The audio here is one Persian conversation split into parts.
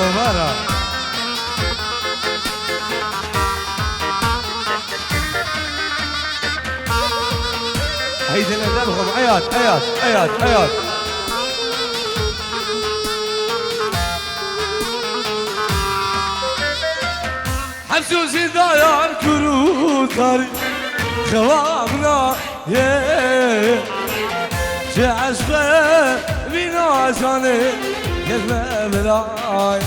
مبارك. هيدي الأدلهم آيات آيات آيات آيات. حسوسي داير كروتاري خوابنا عشقه بينا جاني كذبه بلاي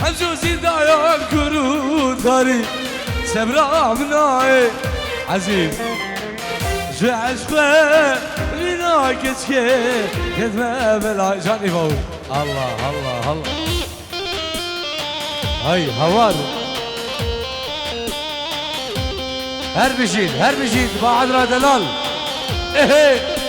حسوسي داير كروتاري سبرا بناي عزيز عشقه بينا كذبه بلاي جاني فوق. الله الله الله هاي هوار هر بجيد بعد را دلال ايه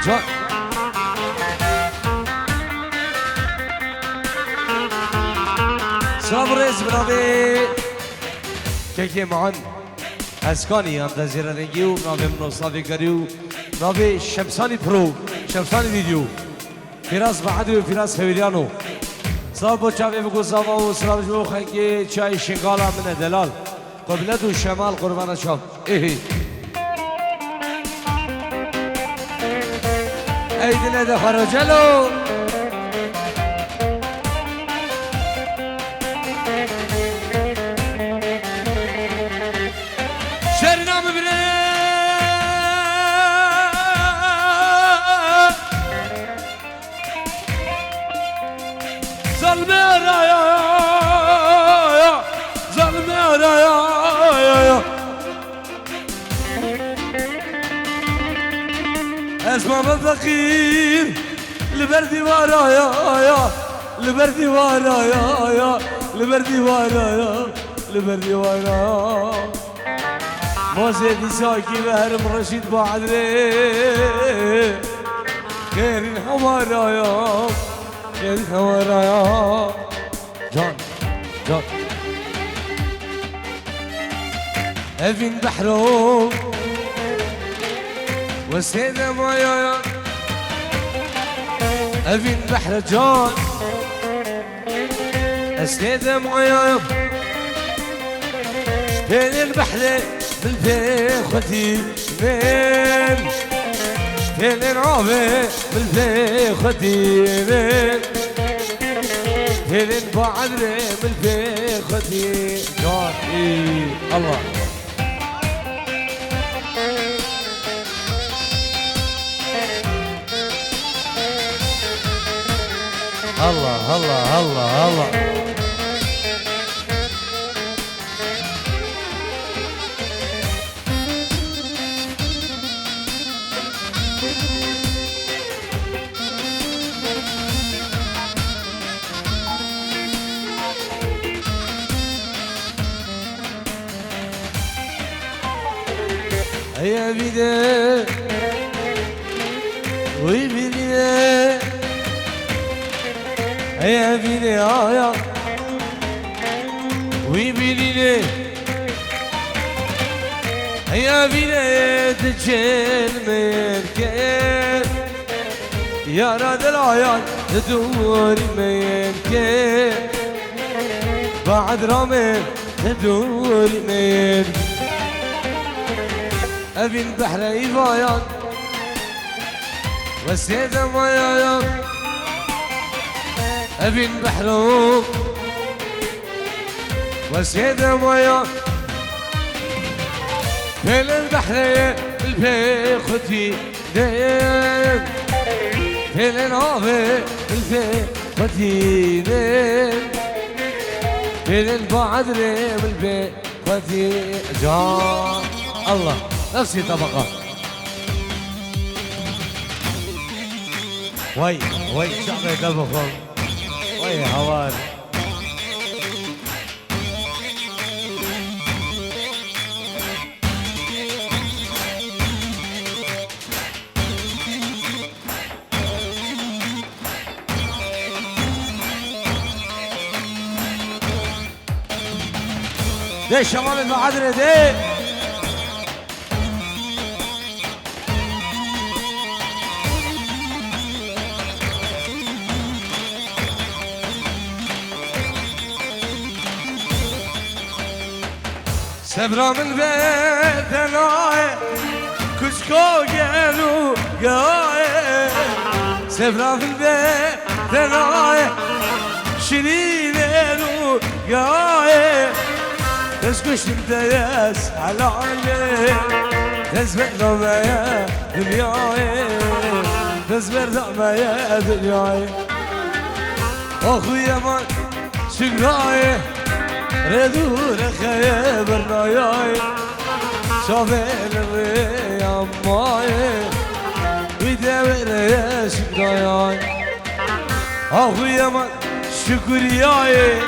جان سلام رئيس بنابي كيكي معن اسكاني انتظر رنجيو بنابي منوصافي كريو بنابي شمساني برو شمساني فيديو فراس بعدو فراس خبيريانو سلام بو چاوي بگو سلام سلام جو خنگي چاي شنگالا من دلال قبلت و شمال قربان شام ايه ايدنا ده خرجلو شرنا مبري ظلمي رايا ظلمي رايا اسمع بالفقير لبردي ورايا لبردي ورايا لبردي ورايا لبردي ورايا موزيدي ساكي بهرم رشيد بعدري خير الحورايا خير الحورايا جان جان افين بحرو والسيدة مايا افين بحر جان السيدة مايا بين البحر بالفيختي من بين العوبة بالفيختي من بين بعدري بالفيختي جان الله الله الله الله الله يا بيدي ويبيدي يا بيدي يا ويبيدي يا بيدي تجين من كيف يا راد العيال تدور من كيف بعد رامين تدور من أبي البحر يفايان والسيدة مايان أبي البحر والسيدة مايان بين البحر الفيختي دين بين العوبة الفيختي دين بين البعدري بالفيختي جان الله نفسي طبقة وي شعبي قلبكم وي هوان ده شمال المعادلة ده سبرا من بيت ناي كشكو قالوا قاي سبرا من بيت ناي شرين قالوا قاي تسكش انت ياس على عيني تسبق لما يا دنياي تسبق لما يا دنياي اخويا ما شقراي ردور خيبر ناياي شافين الريام ماي ويدور يا شقراي اخويا ما شكرياي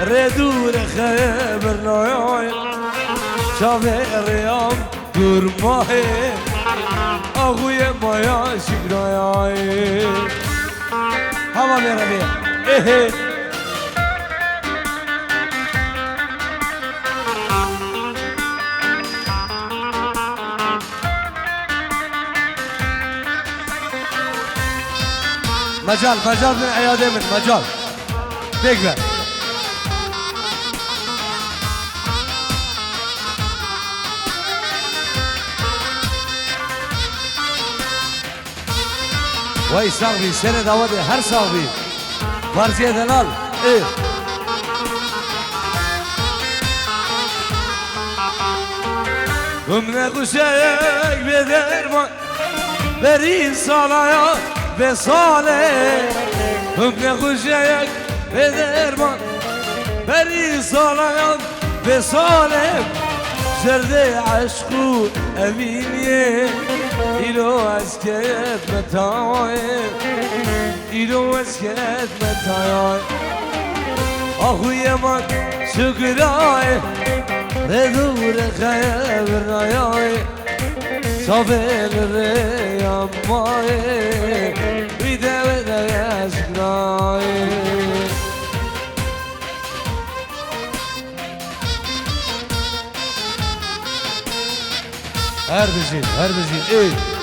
ردور خيبر ناياي شافين الريام دور ماي اخويا ما يا شقراي هوا يا ربيع ايه مجال من عيادة من مجال تقبل وای صاحبی سر داود هر صاحبی فرضیه دلال ايه امne kuşak ve derman verin salaya ve sale امne kuşak ve derman verin salaya ve sale زرده عشقو امینیه ایلو از کت متای ایلو از کت متای آخوی من شکرای ردور خیبر نایای صافل ریم مای بیده بیده شکرای هر بزين ايه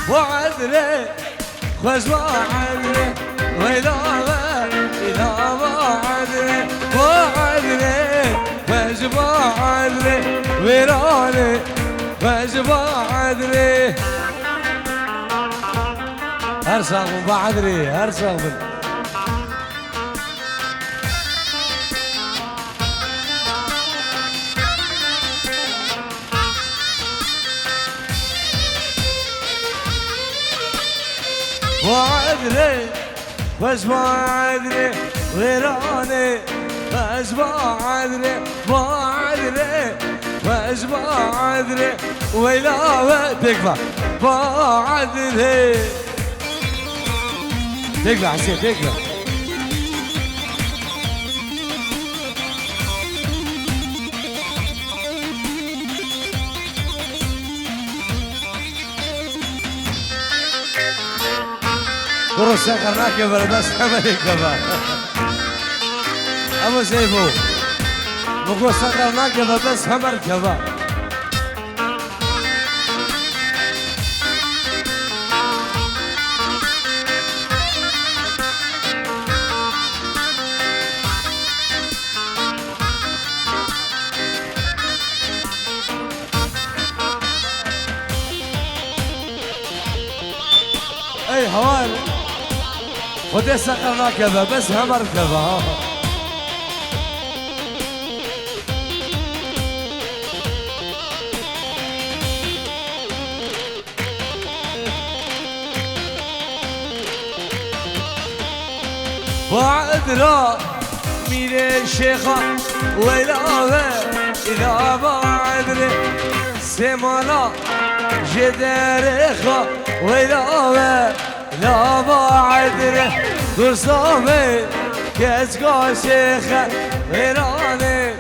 وعدري خوش وعدري وإلا وعدري خوش وعدري ويراني خوش وعدري هرسغ بعدري هرسغ وعدري بس وعدري غيراني بس وعدري بس وعدري ويلا تكفى وعدري تكفى حسين تكفى برو سخرناك يا بس حملك كمان ابو سيفو بقول سخرناك يا بس حمر كمان اي حوالي ودي سقرنا كذا بس همر كذا وعدنا ميري شيخة ويلاوة إذا بعدري سمالا جدارخة ويلاوة لا بعدري دوستامي كسكا شيخة ويراني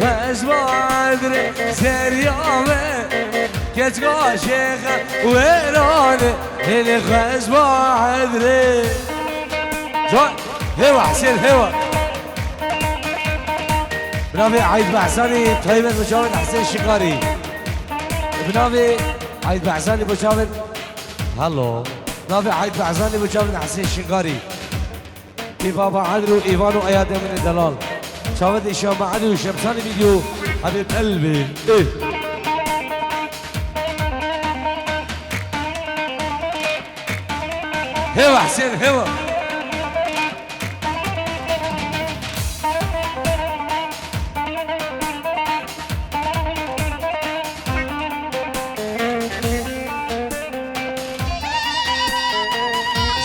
بس بعدري سريامي كسكا شيخة ويراني اللي خس بعدري جون هوا حسين هوا بنابي عيد بحساني طيبة مشاور حسين شقاري بنابي عيد بحساني مشاور هلو بنابي عيد بحساني مشاور حسين شقاري في بابا عدلو ايفانو ايادي من الدلال شاود اشام عدلو شمساني فيديو حبيب قلبي ايه هوا حسين هوا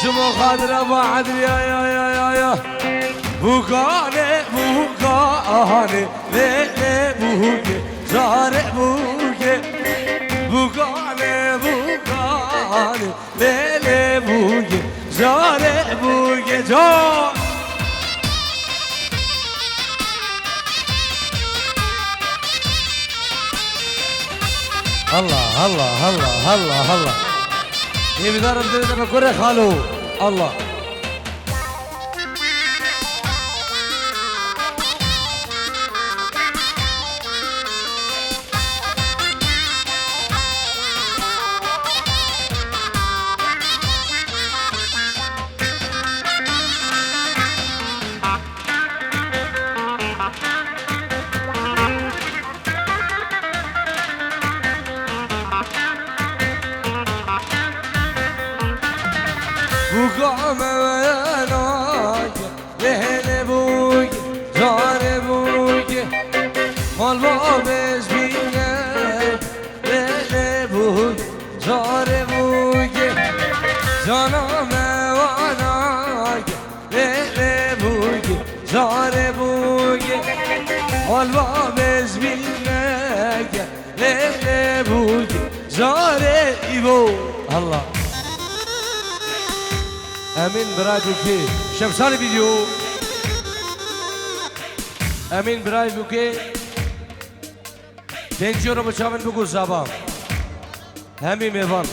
شمو خاطر ابو عدل يا بوكاني بوكاني ليلي بوكي زاري بوكي بوكاني بوكاني ليلي بوكي زاري بوكي جون الله الله الله الله الله يبي دار بدنا بكره خالو الله بوكام ويناك لهل بوك زار بوك مال بابز بينك لهل بوك زار بوك جانام واناك لهل بوك زار بوك مال بابز بينك لهل بوك زار بوك الله امين برای بوکه شمسانی ویدیو امین برای بوکه پنجی رو بچاون بگو زبان همین میوان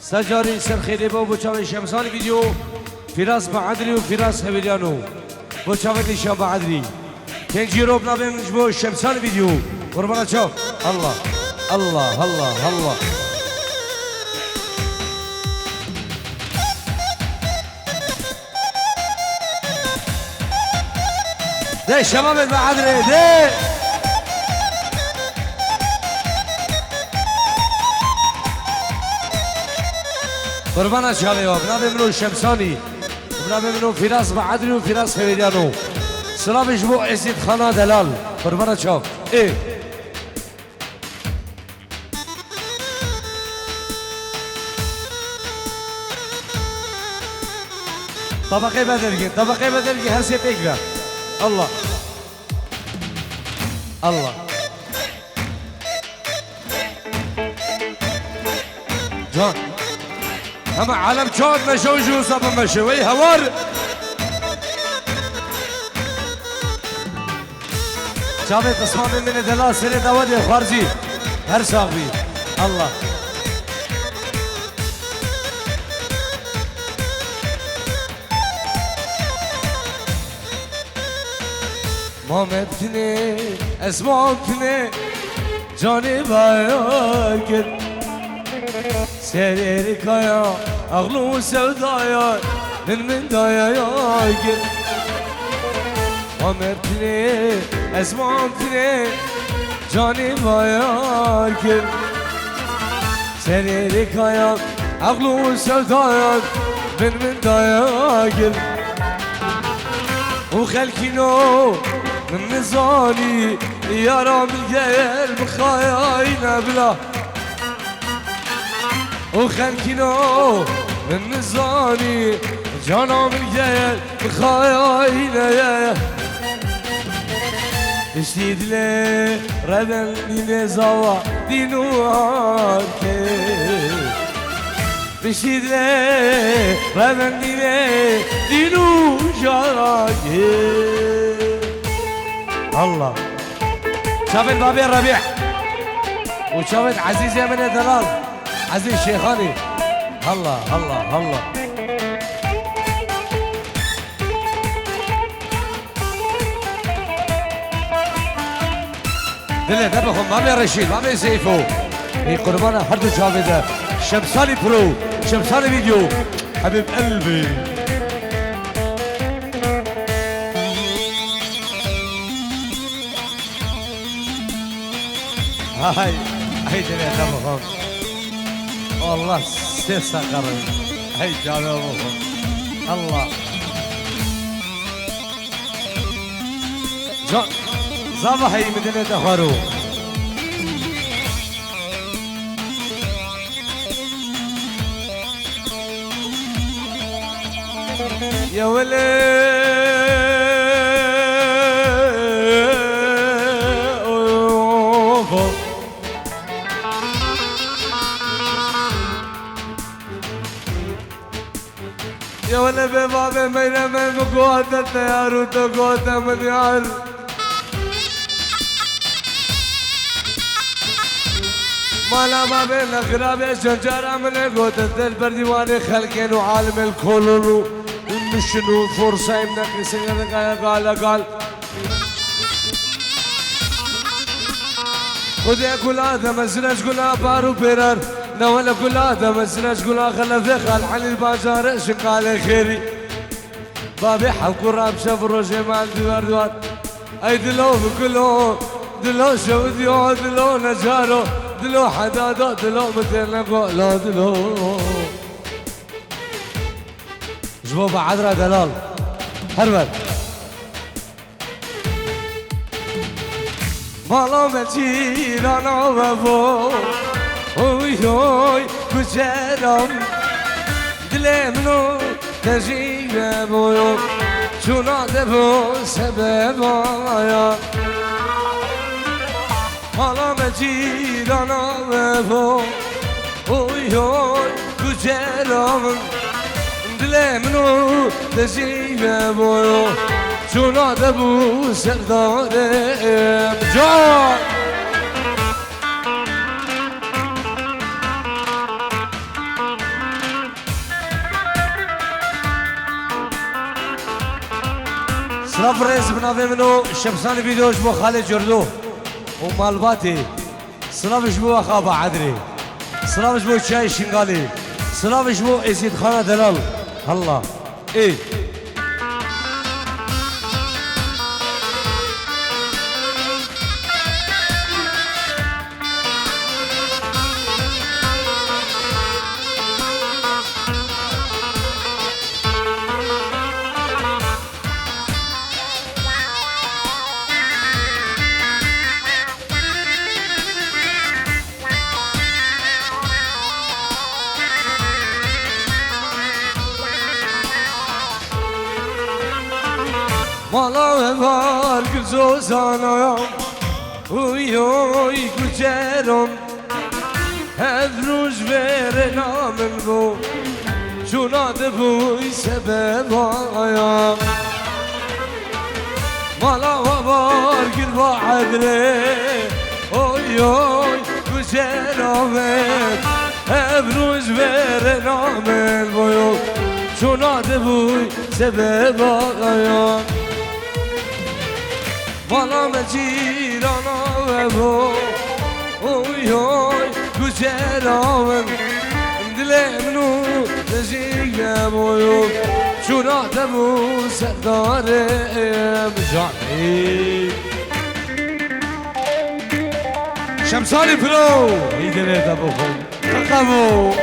سجاری سرخیلی با بچاون شمسانی ویدیو فراس بعدری و فراس هویلیانو بچاون دیشان بعدری پنجی رو بنابیم با شمسانی ویدیو قربان چاو الله الله الله الله ده شباب المعادرة ده قربانا شاليو بنابي منو شمساني بنابي منو فراس معادري وفراس خويريانو سلام جبو عزيز خانا دلال قربانا شاف ايه طبقي بدرجة طبقي بدرجة هرسي بيكبر الله الله جان هم عالم شاد مشو وجو صاب مشو وي هوار شابي تصمام من دلال سنة داودي خارجي هر صاحبي الله مامتني اسمعتني جاني بايك سريرك يا اغلو سودايا من دايا ياك مامتني اسمعتني جاني بايك سريرك يا اغلو سودايا من دايا ياك وخلكينو من نزاني يا رامي الجيل بخاياينا بلا وخلكينو من نزاني جانم گل بخاینه اشتید لی ردن دین زوا دینوار که اشتید لی ردن دینو جاگه الله شافت بابي الربيع وشافت عزيز من دلال عزيز شيخاني الله الله الله دلي تبخم بابي رشيد بابي سيفو هي قربانة حرد شافت شمساني برو شمساني فيديو حبيب قلبي هاي دلي تبخم والله سيسا قرن هاي جامع بخم الله جان صباح هي مدينة دخارو يا ولي يا ولا بابا مينا من قوة التيار وتقوة من يعر مالا ما بين الغراب شجرة من قوة البرديوان خلقين وعالم الكولونو ونشنو فرصة من كسر قال خذي كل هذا مسنج كل بارو بيرر نوال كل هذا مسنج كل خلف خال عن البازار شقال خيري بابي حلق راب شاف روجي مع الدوار اي دلو بكلو دلو شو ديو دلو نجارو دلو حدادو دلو مثل قولو دلو جبوب عذرا دلال هربت مالو مجيرانا وفو اوي اوي كجرم دلمنو تجيب بويو شونا دبو سبب آيا مالا مجيرانا وفو اوي اوي كجرم دلمنو تجيب بويو شونا دبو سردارم جان صرف رئيس بنافي منو الشمساني فيديوش بو خالد جردو ومالباتي صرفش بو أخابا عدري صرفش بو شاي شنغالي صرفش بو إزيد خانة دلال الله إيه مالا var güzel sana uy uy güzelim her روز verena من bu şuna da bu sebep ya مالا var gül bahadre uy uy güzelim her روز verena من bu şuna da bu sebep ya مالا مجیرانا و بو اوی اوی گجرامن دلمنو نجیم اویو چونا دمو سردارم جانی شمسانی پرو ایدنه دمو خون تقبو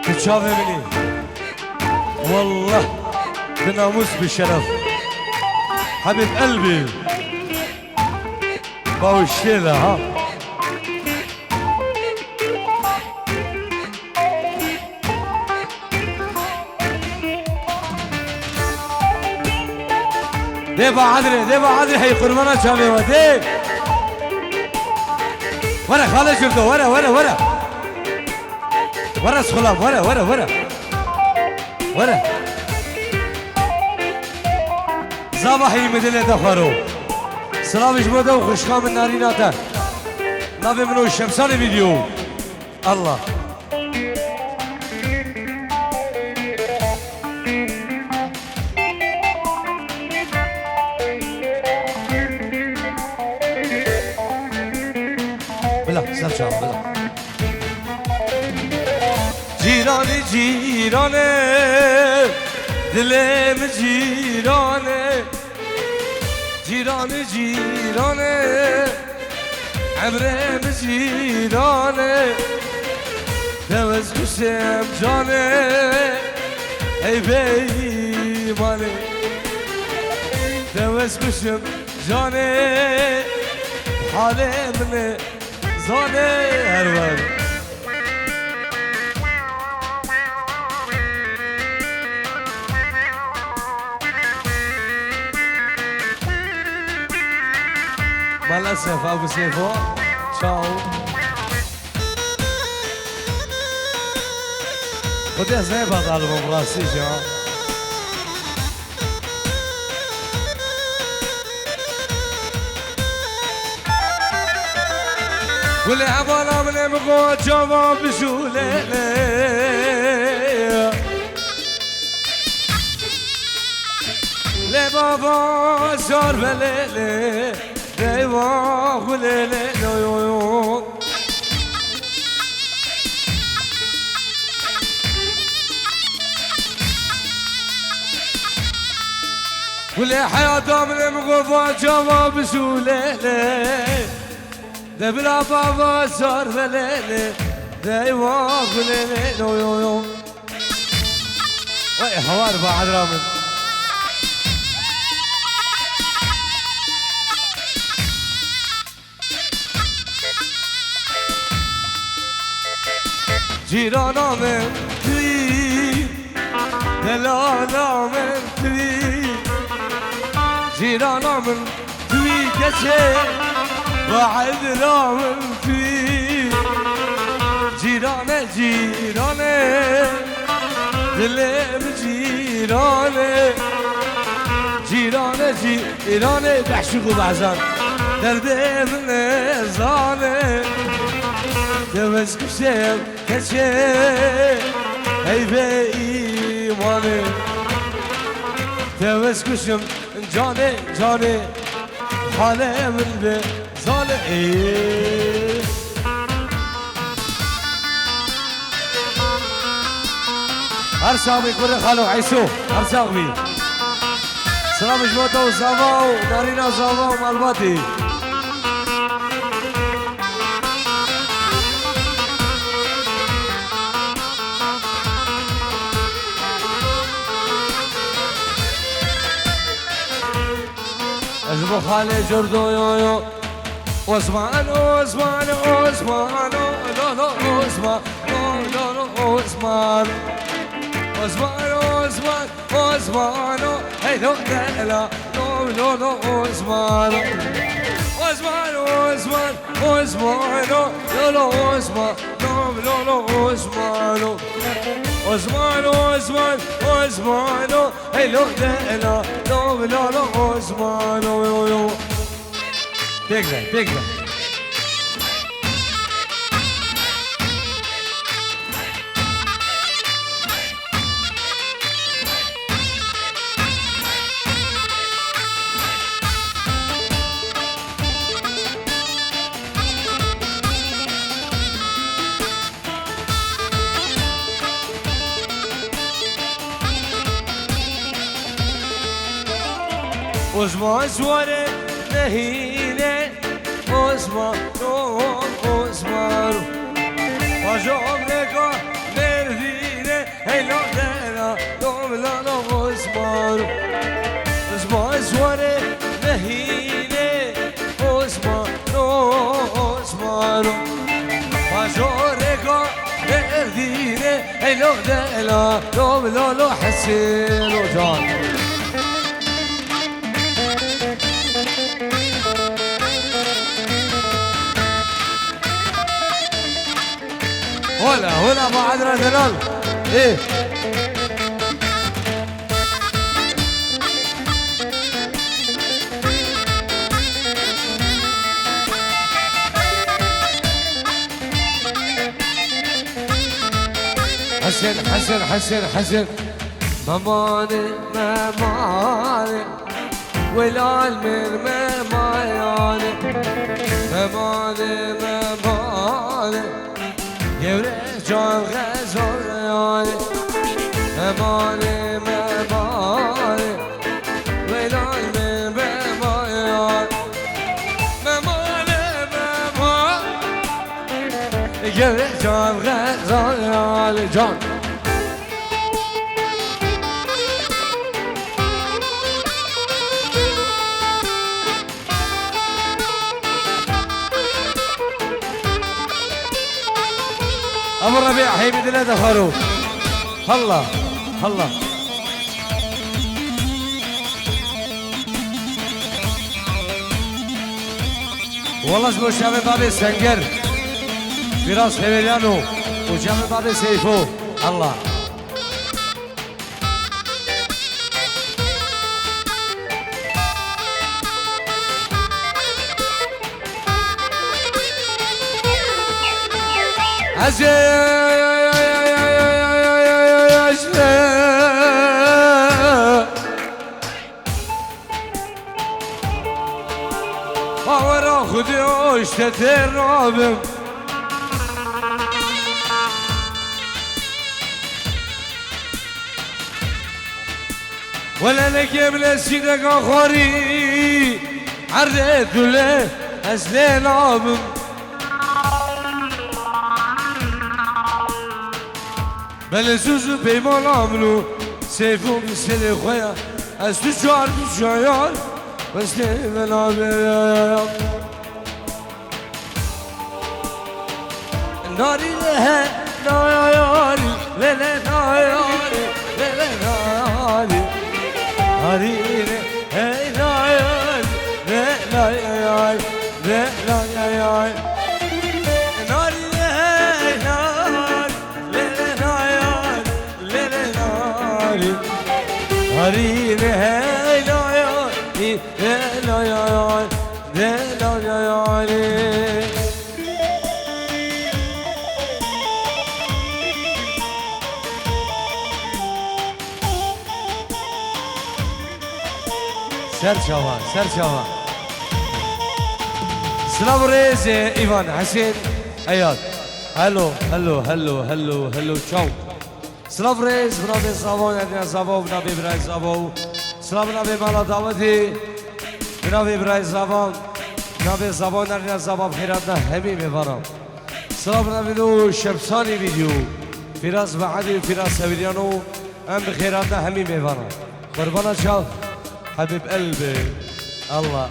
کچاوه منی والله بناموس بالشرف حبيب قلبي باو الشيلة ها ديبا عدري هي قربانة شامي وديب ورا خالد شفتو ورا سخلاب ورا زابا هي مدلة دفارو سلام جبوده وخشخام الناريناتا نافي منو الشمساني فيديو الله بلا سلام بلا جيراني دلم جيراني عمرم جيراني دوز كشم جاني اي بيماني دوز كشم جاني حالي من زاني هرول مالا سيفا ابو سيفو تشاو خدي ازاي بعض البوم راسي جا واللي عبالا من مغو جواب بشولي لي بابا زار بليلي دايما وليلي يو واللي حياته من مغفى جواب سوليلي دبلا بابا صار بليلي دايما وليلي يو وي حوار بعد رامن جيرانا من توی دلالا من توی جيرانا من توی کسی وعدلا من توی جيرانه دلم جيرانه بحشق و بعزان درد من زانه دوز کشم کچه ای به ایمانه دوز کشم جانه حاله من به زانه هر شاقی کره خالو عیسو هر شاقی سلام جمعتا و زاوا و نارینا زاوا و مالباتی اجبو خالي جردو يو عثمان عثمان عثمان لا عثمان لا عثمان عثمان هي لا لا عثمان لا عثمان هي لا عثمان يو تقدر عثمان سواره نهینه عثمان آجام نگاه مردینه هی لا عثمان سواره نهینه عثمان آجام نگاه مردینه هی لا حسين وجان هنا بعدنا دلال ايه حسن مماني والعالمين مماني يوريك جان غزال يعني مماني والعالمين مماني يوريك جان غزال يعني جان أبو الربيع حبيبي دلالة خروف هلا والله اسمه شامل بابي سنجر فراس هيليانو وشامل بابي سيفو الله باورا خودی اشتتر رابم ولا نجيب لسيدك آخری عرض دوله از لنابم بله زوزو پیمان آملو سیفو مثل خویا از تو چار تو شایان مثل منابر ناری له ناری له ناری له ناری ناری له ناری له ناری له ناری هري هاي لا يا لا يا لا يا سرچاوا سلام ريز ايفان حسين اياد هلو تشاو سلام ريز بنابي زاوان ادنا زاوان بنابي براي زاوان سلام بنابي مالا دعوتي بنابي براي زاوان بنابي زاوان ادنا زاوان خيراتنا همي ميوارم سلام بنابي نو شمساني فيديو فراس بعدي وفراس هويريانو ام بخيراتنا همي ميوارم قربانا شاو حبيب قلبي الله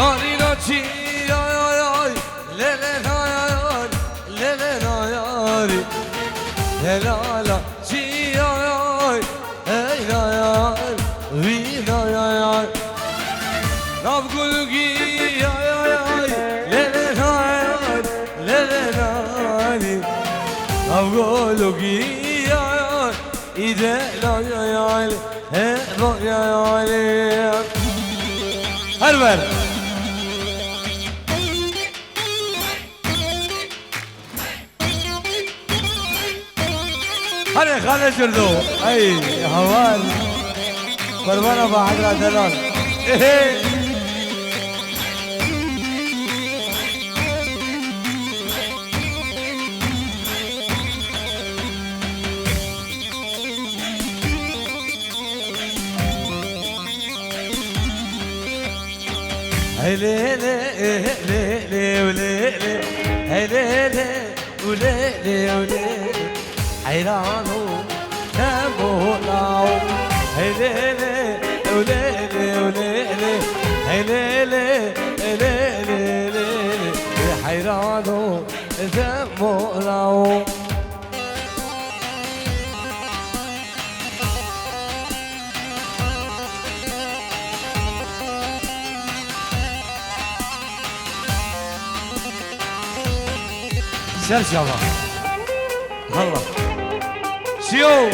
Nari nachi ay ay ay le le ay le le ay le la la chi ay ay hey ay vi ay Nav gulgi ay ay le le ay Nav gulgi ay ide la ay hey ay Harber هلا خالد جردو اي هوال قربان ابو حضرة دلال هليلي هليلي وليلي هليلي وليلي وليلي حيرانو تمولاو هليلي وليلي وليلي هليلي هليلي ليلي حيرانو تمولاو سير شباب الله سيو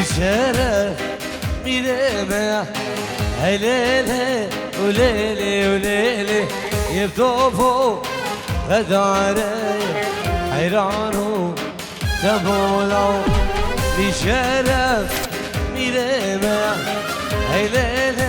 يشرف ميرما هليلي وليلي وليلي يبطوفوا غداري حيرانو تبولو بشرف ميرما هليلي